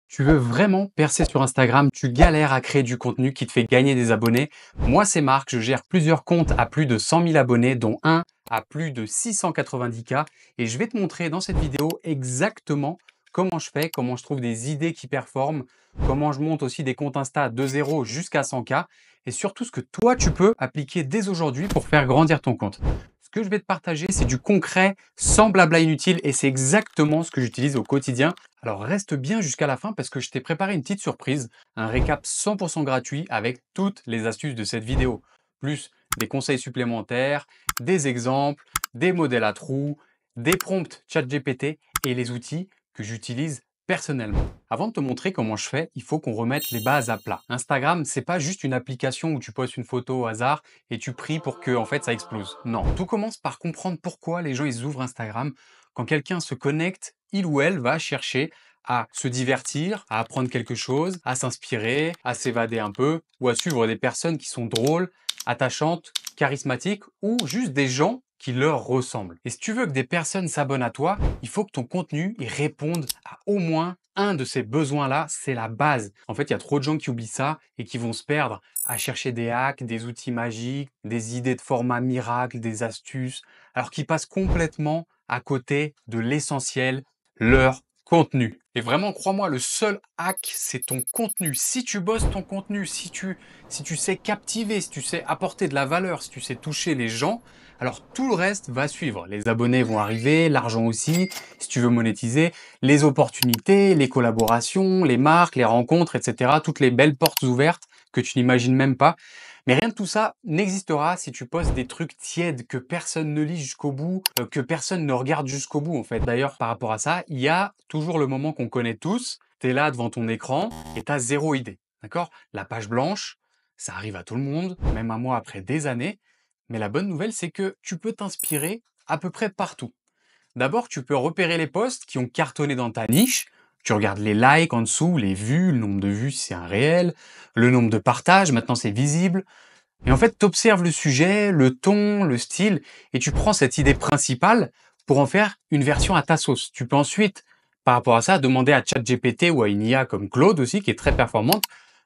Tu veux vraiment percer sur Instagram, tu galères à créer du contenu qui te fait gagner des abonnés. Moi, c'est Marc, je gère plusieurs comptes à plus de 100 000 abonnés, dont un à plus de 690K. Et je vais te montrer dans cette vidéo exactement comment je fais, comment je trouve des idées qui performent, comment je monte aussi des comptes Insta de 0 jusqu'à 100K. Et surtout ce que toi, tu peux appliquer dès aujourd'hui pour faire grandir ton compte. Ce que je vais te partager, c'est du concret, sans blabla inutile, et c'est exactement ce que j'utilise au quotidien. Alors reste bien jusqu'à la fin parce que je t'ai préparé une petite surprise, un récap 100% gratuit avec toutes les astuces de cette vidéo, plus des conseils supplémentaires, des exemples, des modèles à trous, des prompts ChatGPT et les outils que j'utilise personnellement. Avant de te montrer comment je fais, il faut qu'on remette les bases à plat. Instagram, c'est pas juste une application où tu postes une photo au hasard et tu pries pour que en fait ça explose. Non, tout commence par comprendre pourquoi les gens ils ouvrent Instagram. Quand quelqu'un se connecte, il ou elle va chercher à se divertir, à apprendre quelque chose, à s'inspirer, à s'évader un peu, ou à suivre des personnes qui sont drôles, attachantes, charismatiques, ou juste des gens qui leur ressemblent. Et si tu veux que des personnes s'abonnent à toi, il faut que ton contenu y réponde à au moins un de ces besoins-là, c'est la base. En fait, il y a trop de gens qui oublient ça et qui vont se perdre à chercher des hacks, des outils magiques, des idées de format miracle, des astuces, alors qu'ils passent complètement à côté de l'essentiel, leur contenu. Et vraiment, crois-moi, le seul hack, c'est ton contenu. Si tu bosses ton contenu, si tu sais captiver, si tu sais apporter de la valeur, si tu sais toucher les gens, alors tout le reste va suivre. Les abonnés vont arriver, l'argent aussi, si tu veux monétiser, les opportunités, les collaborations, les marques, les rencontres, etc. Toutes les belles portes ouvertes que tu n'imagines même pas. Mais rien de tout ça n'existera si tu postes des trucs tièdes que personne ne lit jusqu'au bout, que personne ne regarde jusqu'au bout en fait. D'ailleurs, par rapport à ça, il y a toujours le moment qu'on connaît tous. Tu es là devant ton écran et tu as zéro idée. D'accord? La page blanche, ça arrive à tout le monde, même à moi après des années. Mais la bonne nouvelle, c'est que tu peux t'inspirer à peu près partout. D'abord, tu peux repérer les posts qui ont cartonné dans ta niche. Tu regardes les likes en dessous, les vues, le nombre de vues si c'est un réel, le nombre de partages, maintenant c'est visible. Et en fait, tu observes le sujet, le ton, le style, et tu prends cette idée principale pour en faire une version à ta sauce. Tu peux ensuite, par rapport à ça, demander à ChatGPT ou à une IA comme Claude aussi, qui est très performante,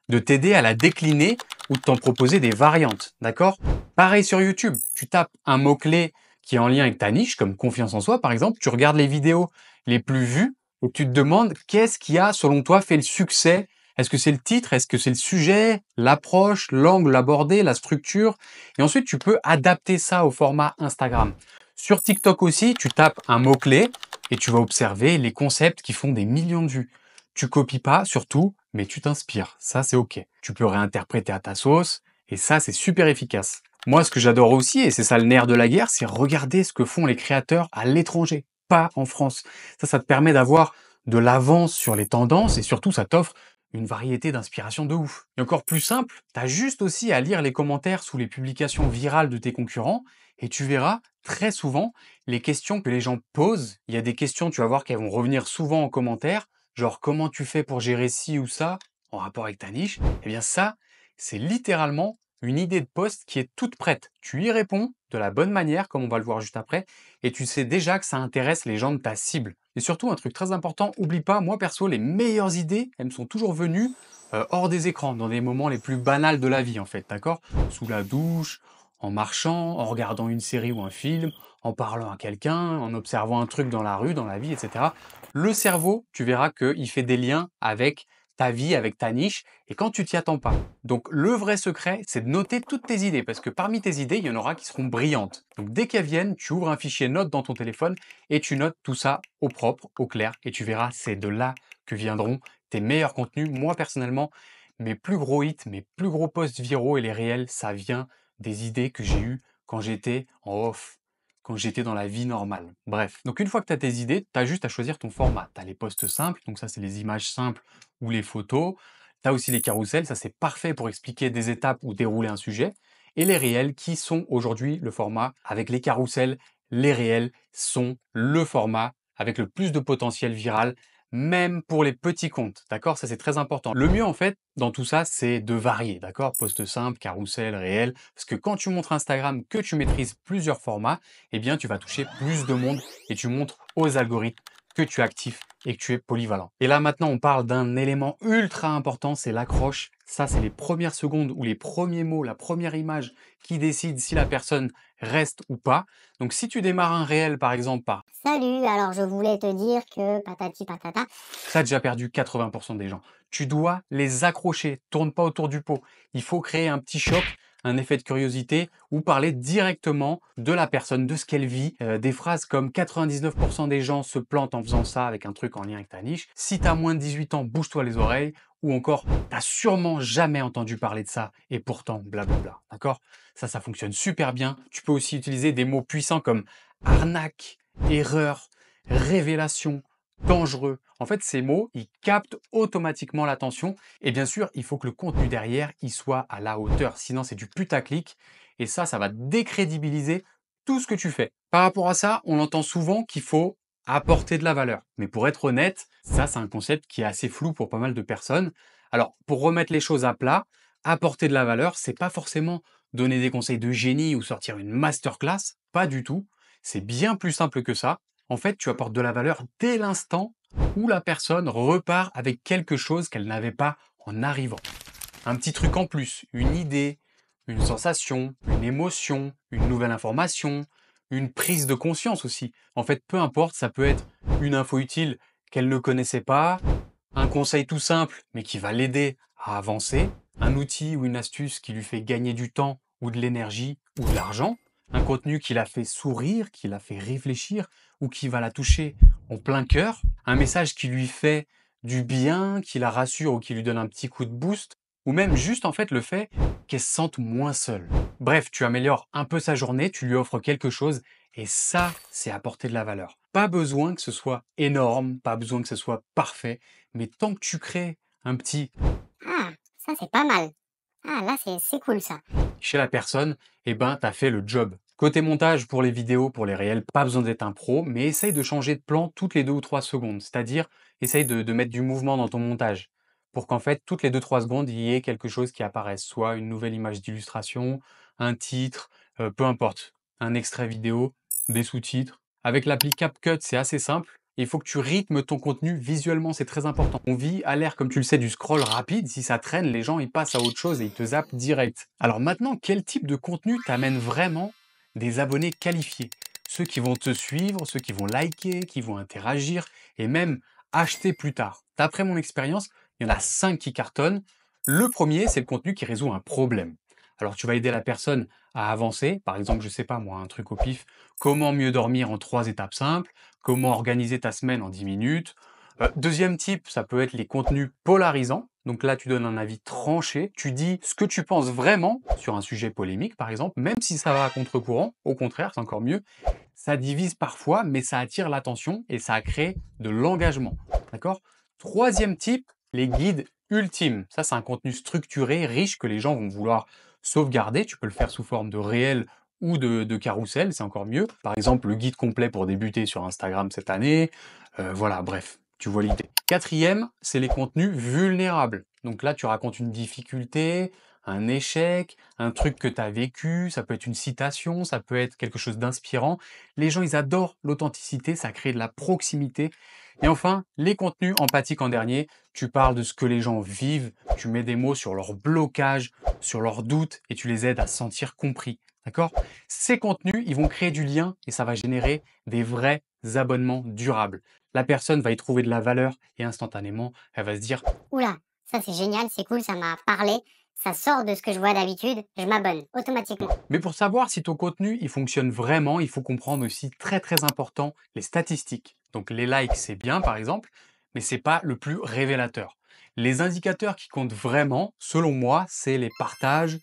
de t'aider à la décliner ou de t'en proposer des variantes. D'accord? Pareil sur YouTube. Tu tapes un mot-clé qui est en lien avec ta niche, comme confiance en soi par exemple, tu regardes les vidéos les plus vues et tu te demandes qu'est-ce qui a, selon toi, fait le succès. Est-ce que c'est le titre? Est-ce que c'est le sujet? L'approche? L'angle abordé? La structure? Et ensuite, tu peux adapter ça au format Instagram. Sur TikTok aussi, tu tapes un mot-clé et tu vas observer les concepts qui font des millions de vues. Tu copies pas, surtout, mais tu t'inspires. Ça, c'est OK. Tu peux réinterpréter à ta sauce et ça, c'est super efficace. Moi, ce que j'adore aussi, et c'est ça le nerf de la guerre, c'est regarder ce que font les créateurs à l'étranger, pas en France. Ça te permet d'avoir de l'avance sur les tendances et surtout, ça t'offre une variété d'inspiration de ouf. Et encore plus simple, t'as juste aussi à lire les commentaires sous les publications virales de tes concurrents et tu verras très souvent les questions que les gens posent. Il y a des questions, tu vas voir qu'elles vont revenir souvent en commentaire, genre comment tu fais pour gérer ci ou ça en rapport avec ta niche. Eh bien ça, c'est littéralement une idée de poste qui est toute prête. Tu y réponds de la bonne manière, comme on va le voir juste après, et tu sais déjà que ça intéresse les gens de ta cible. Et surtout, un truc très important, oublie pas, moi perso, les meilleures idées, elles me sont toujours venues hors des écrans, dans des moments les plus banals de la vie en fait, d'accord? Sous la douche, en marchant, en regardant une série ou un film, en parlant à quelqu'un, en observant un truc dans la rue, dans la vie, etc. Le cerveau, tu verras qu'il fait des liens avec ta vie, avec ta niche, et quand tu t'y attends pas. Donc le vrai secret, c'est de noter toutes tes idées, parce que parmi tes idées, il y en aura qui seront brillantes. Donc dès qu'elles viennent, tu ouvres un fichier notes dans ton téléphone et tu notes tout ça au propre, au clair, et tu verras, c'est de là que viendront tes meilleurs contenus. Moi personnellement, mes plus gros hits, mes plus gros posts viraux et les réels, ça vient des idées que j'ai eues quand j'étais en off, quand j'étais dans la vie normale. Bref, donc une fois que tu as tes idées, tu as juste à choisir ton format. Tu as les posts simples, donc ça c'est les images simples ou les photos. Tu as aussi les carousels, ça c'est parfait pour expliquer des étapes ou dérouler un sujet. Et les réels qui sont aujourd'hui le format avec les carousels. Les réels sont le format avec le plus de potentiel viral, même pour les petits comptes, d'accord? Ça, c'est très important. Le mieux, en fait, dans tout ça, c'est de varier, d'accord? Post simple, carrousel, réel. Parce que quand tu montres Instagram que tu maîtrises plusieurs formats, eh bien, tu vas toucher plus de monde et tu montres aux algorithmes que tu es actif et que tu es polyvalent. Et là maintenant, on parle d'un élément ultra important, c'est l'accroche. Ça, c'est les premières secondes ou les premiers mots, la première image qui décide si la personne reste ou pas. Donc si tu démarres un réel par exemple par Salut, alors je voulais te dire que patati patata. ça a déjà perdu 80% des gens. Tu dois les accrocher, tourne pas autour du pot. Il faut créer un petit choc, un effet de curiosité ou parler directement de la personne, de ce qu'elle vit. Des phrases comme 99% des gens se plantent en faisant ça avec un truc en lien avec ta niche. Si tu as moins de 18 ans, bouge-toi les oreilles. Ou encore, t'as sûrement jamais entendu parler de ça et pourtant blablabla. D'accord? Ça fonctionne super bien. Tu peux aussi utiliser des mots puissants comme arnaque, erreur, révélation, dangereux. En fait, ces mots, ils captent automatiquement l'attention. Et bien sûr, il faut que le contenu derrière, il soit à la hauteur. Sinon, c'est du putaclic. Et ça va décrédibiliser tout ce que tu fais. Par rapport à ça, on entend souvent qu'il faut apporter de la valeur. Mais pour être honnête, ça, c'est un concept qui est assez flou pour pas mal de personnes. Alors, pour remettre les choses à plat, apporter de la valeur, c'est pas forcément donner des conseils de génie ou sortir une masterclass. Pas du tout. C'est bien plus simple que ça. En fait, tu apportes de la valeur dès l'instant où la personne repart avec quelque chose qu'elle n'avait pas en arrivant. Un petit truc en plus, une idée, une sensation, une émotion, une nouvelle information, une prise de conscience aussi. En fait, peu importe, ça peut être une info utile qu'elle ne connaissait pas, un conseil tout simple mais qui va l'aider à avancer, un outil ou une astuce qui lui fait gagner du temps ou de l'énergie ou de l'argent, un contenu qui la fait sourire, qui la fait réfléchir ou qui va la toucher en plein cœur, un message qui lui fait du bien, qui la rassure ou qui lui donne un petit coup de boost, ou même juste en fait le fait qu'elle se sente moins seule. Bref, tu améliores un peu sa journée, tu lui offres quelque chose et ça, c'est apporter de la valeur. Pas besoin que ce soit énorme, pas besoin que ce soit parfait, mais tant que tu crées un petit Ah, ça c'est pas mal. Ah, là c'est cool ça. chez la personne, eh ben, tu as fait le job. Côté montage pour les vidéos, pour les réels, pas besoin d'être un pro, mais essaye de changer de plan toutes les 2 ou 3 secondes. C'est-à-dire, essaye de mettre du mouvement dans ton montage pour qu'en fait, toutes les 2-3 secondes, il y ait quelque chose qui apparaisse, soit une nouvelle image d'illustration, un titre, peu importe, un extrait vidéo, des sous-titres. Avec l'appli CapCut, c'est assez simple. Il faut que tu rythmes ton contenu visuellement, c'est très important. On vit à l'ère, comme tu le sais, du scroll rapide. Si ça traîne, les gens ils passent à autre chose et ils te zappent direct. Alors maintenant, quel type de contenu t'amène vraiment des abonnés qualifiés? Ceux qui vont te suivre, ceux qui vont liker, qui vont interagir et même acheter plus tard. D'après mon expérience, il y en a 5 qui cartonnent. Le premier, c'est le contenu qui résout un problème. Alors tu vas aider la personne à avancer, par exemple, je sais pas moi, un truc au pif, comment mieux dormir en 3 étapes simples, comment organiser ta semaine en 10 minutes. Deuxième type, ça peut être les contenus polarisants. Donc là, tu donnes un avis tranché, tu dis ce que tu penses vraiment sur un sujet polémique, par exemple, même si ça va à contre-courant, au contraire, c'est encore mieux. Ça divise parfois, mais ça attire l'attention et ça crée de l'engagement. D'accord? Troisième type, les guides ultimes. Ça, c'est un contenu structuré, riche, que les gens vont vouloir sauvegarder. Tu peux le faire sous forme de réel ou de carrousel, c'est encore mieux. Par exemple, le guide complet pour débuter sur Instagram cette année. Voilà, bref, tu vois l'idée. Quatrième, c'est les contenus vulnérables. Donc là, tu racontes une difficulté, un échec, un truc que tu as vécu, ça peut être une citation, ça peut être quelque chose d'inspirant. Les gens, ils adorent l'authenticité, ça crée de la proximité. Et enfin, les contenus empathiques en dernier, tu parles de ce que les gens vivent, tu mets des mots sur leurs blocages, sur leurs doutes et tu les aides à se sentir compris. D'accord? Ces contenus, ils vont créer du lien et ça va générer des vrais abonnements durables. La personne va y trouver de la valeur et instantanément, elle va se dire Oula, ça c'est génial, c'est cool, ça m'a parlé. Ça sort de ce que je vois d'habitude, je m'abonne automatiquement. mais pour savoir si ton contenu il fonctionne vraiment, il faut comprendre aussi très important les statistiques. Donc les likes c'est bien par exemple, mais c'est pas le plus révélateur. Les indicateurs qui comptent vraiment, selon moi, c'est les partages,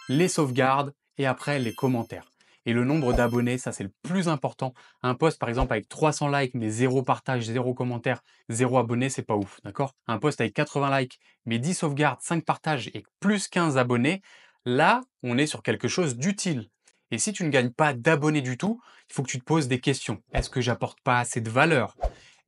les sauvegardes et après les commentaires. Et le nombre d'abonnés, ça c'est le plus important. Un post par exemple avec 300 likes mais zéro partage, zéro commentaire, zéro abonné, c'est pas ouf, d'accord? Un post avec 80 likes mais 10 sauvegardes, 5 partages et plus 15 abonnés, là, on est sur quelque chose d'utile. Et si tu ne gagnes pas d'abonnés du tout, il faut que tu te poses des questions. Est-ce que j'apporte pas assez de valeur?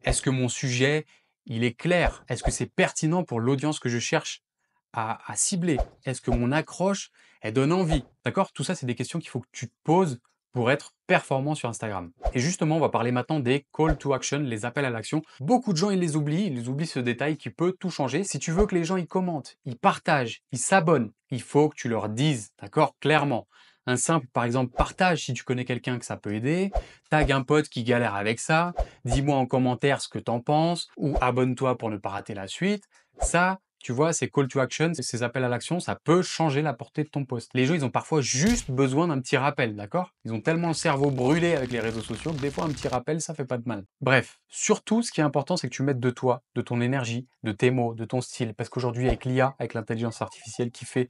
Est-ce que mon sujet, il est clair? Est-ce que c'est pertinent pour l'audience que je cherche à cibler? Est-ce que mon accroche, elle donne envie? D'accord? Tout ça, c'est des questions qu'il faut que tu te poses pour être performant sur Instagram. Et justement, on va parler maintenant des call to action, les appels à l'action. Beaucoup de gens, ils les oublient ce détail qui peut tout changer. Si tu veux que les gens, ils commentent, ils partagent, ils s'abonnent, il faut que tu leur dises, d'accord, clairement. Un simple, par exemple, partage si tu connais quelqu'un que ça peut aider, tag un pote qui galère avec ça, dis-moi en commentaire ce que t'en penses, ou abonne-toi pour ne pas rater la suite. Ça, tu vois, ces call to action, ces appels à l'action, ça peut changer la portée de ton post. Les gens, ils ont parfois juste besoin d'un petit rappel, d'accord? Ils ont tellement le cerveau brûlé avec les réseaux sociaux que des fois, un petit rappel, ça fait pas de mal. Bref, surtout, ce qui est important, c'est que tu mettes de toi, de ton énergie, de tes mots, de ton style. Parce qu'aujourd'hui, avec l'IA, avec l'intelligence artificielle qui fait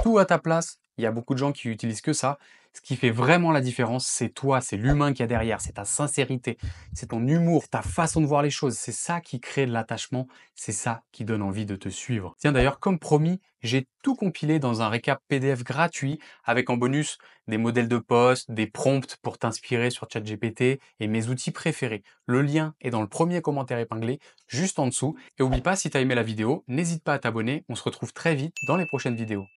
tout à ta place, il y a beaucoup de gens qui utilisent que ça. Ce qui fait vraiment la différence, c'est toi, c'est l'humain qu'il y a derrière, c'est ta sincérité, c'est ton humour, c'est ta façon de voir les choses. C'est ça qui crée de l'attachement, c'est ça qui donne envie de te suivre. Tiens d'ailleurs, comme promis, j'ai tout compilé dans un récap PDF gratuit avec en bonus des modèles de posts, des prompts pour t'inspirer sur ChatGPT et mes outils préférés. Le lien est dans le premier commentaire épinglé, juste en dessous. Et oublie pas, si tu as aimé la vidéo, n'hésite pas à t'abonner. On se retrouve très vite dans les prochaines vidéos.